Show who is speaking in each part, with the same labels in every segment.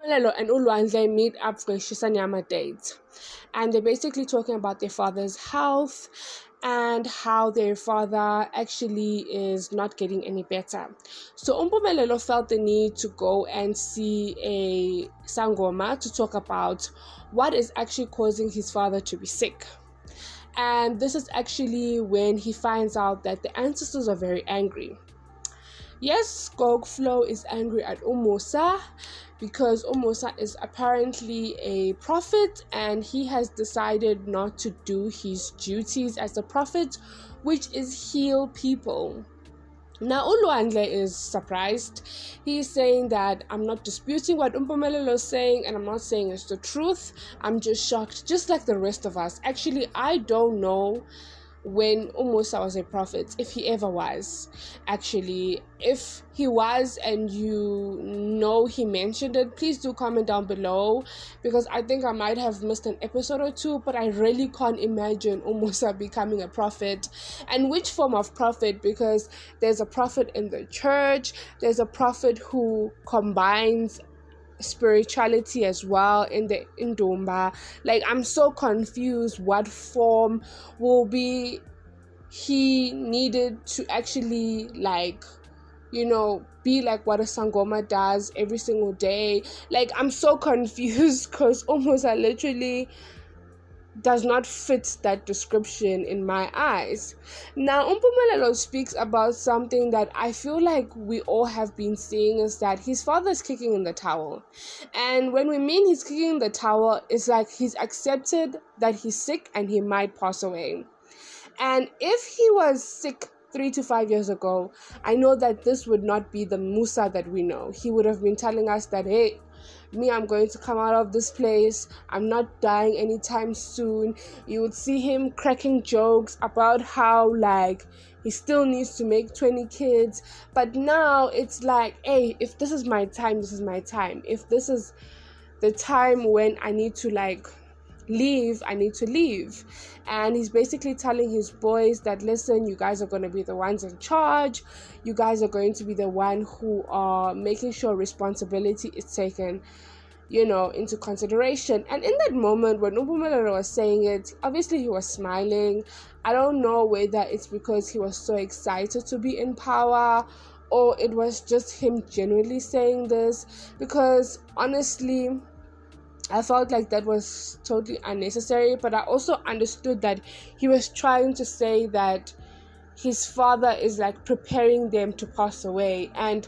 Speaker 1: Lelo and Ulwandle meet up for a Shisanyama date, and they're basically talking about their father's health and how their father actually is not getting any better. So Umpumelelo felt the need to go and see a Sangoma to talk about what is actually causing his father to be sick. And this is actually when he finds out that the ancestors are very angry. Yes, Gogflow is angry at Musa because Musa is apparently a prophet and he has decided not to do his duties as a prophet, which is heal people. Now Uluandle is surprised. He's saying that I'm not disputing what Umpumelelo is saying and I'm not saying it's the truth. I'm just shocked, just like the rest of us. Actually, I don't know when Musa was a prophet, if he ever was. Actually, if he was and you know he mentioned it, please do comment down below, because I think I might have missed an episode or two, but I really can't imagine Musa becoming a prophet. And which form of prophet? Because there's a prophet in the church, there's a prophet who combines spirituality as well in the Indumba. Like, I'm so confused what form will be he needed to actually, like, be like what a Sangoma does every single day. Like, I'm so confused because almost I literally does not fit that description in my eyes. Now, Umpumelelo speaks about something that I feel like we all have been seeing, is that his father is kicking in the towel. And when we mean he's kicking in the towel, it's like he's accepted that he's sick and he might pass away. And if he was sick 3 to 5 years ago, I know that this would not be the Musa that we know. He would have been telling us that, hey, I'm going to come out of this place. I'm not dying anytime soon. You would see him cracking jokes about how, like, he still needs to make 20 kids. But now it's like, hey, if this is my time, this is my time. If this is the time when I need to, like, leave, I need to leave. And he's basically telling his boys that, listen, you guys are going to be the ones in charge. You guys are going to be the one who are making sure responsibility is taken, into consideration. And in that moment when Umpumelelo was saying it, obviously he was smiling. I don't know whether it's because he was so excited to be in power or it was just him genuinely saying this, because honestly I felt like that was totally unnecessary. But I also understood that he was trying to say that his father is like preparing them to pass away. And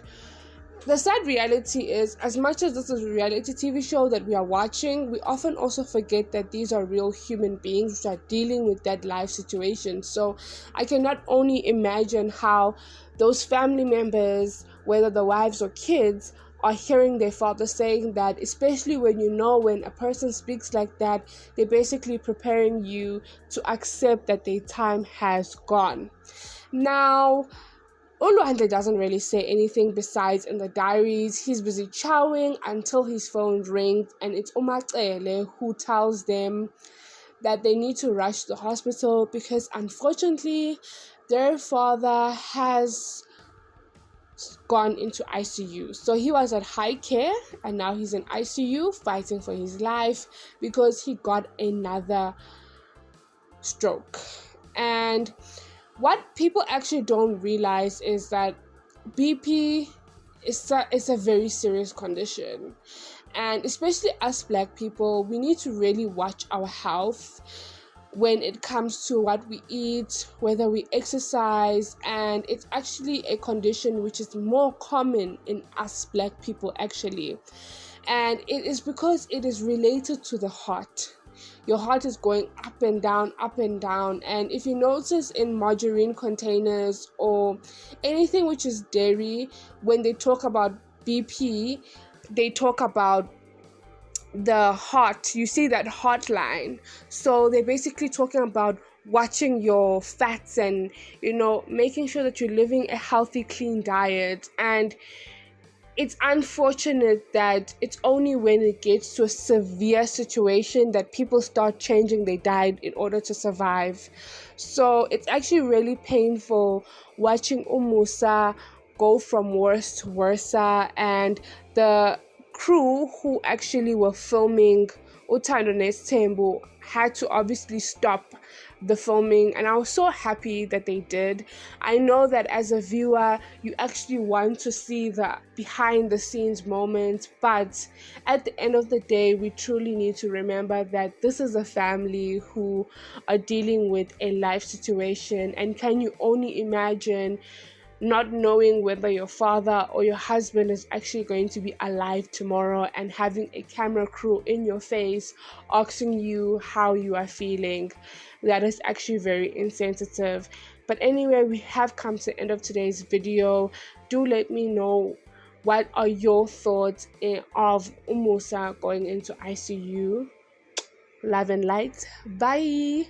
Speaker 1: the sad reality is, as much as this is a reality TV show that we are watching, we often also forget that these are real human beings who are dealing with that life situation. So I can not only imagine how those family members, whether the wives or kids, are hearing their father saying that, especially when a person speaks like that, they're basically preparing you to accept that their time has gone. Now, Oluwandle doesn't really say anything besides in the diaries. He's busy chowing until his phone rings, and it's Umacele who tells them that they need to rush to the hospital because unfortunately their father has gone into ICU. So he was at high care and now he's in ICU fighting for his life because he got another stroke. And what people actually don't realize is that BP is a very serious condition. And especially us Black people, we need to really watch our health when it comes to what we eat, whether we exercise. And it's actually a condition which is more common in us Black people actually. And it is because it is related to the heart. Your heart is going up and down, up and down. And if you notice in margarine containers or anything which is dairy, when they talk about BP, they talk about the heart. You see that heart line. So they're basically talking about watching your fats and, making sure that you're living a healthy, clean diet. And it's unfortunate that it's only when it gets to a severe situation that people start changing their diet in order to survive. So it's actually really painful watching Musa go from worse to worse, and the crew who actually were filming Uthando Nesthembu had to obviously stop the filming, and I was so happy that they did. I know that as a viewer you actually want to see the behind the scenes moments, but at the end of the day we truly need to remember that this is a family who are dealing with a life situation. And can you only imagine not knowing whether your father or your husband is actually going to be alive tomorrow, and having a camera crew in your face asking you how you are feeling? That is actually very insensitive. But anyway, we have come to the end of today's video. Do let me know what are your thoughts of Musa going into ICU. Love and light. Bye.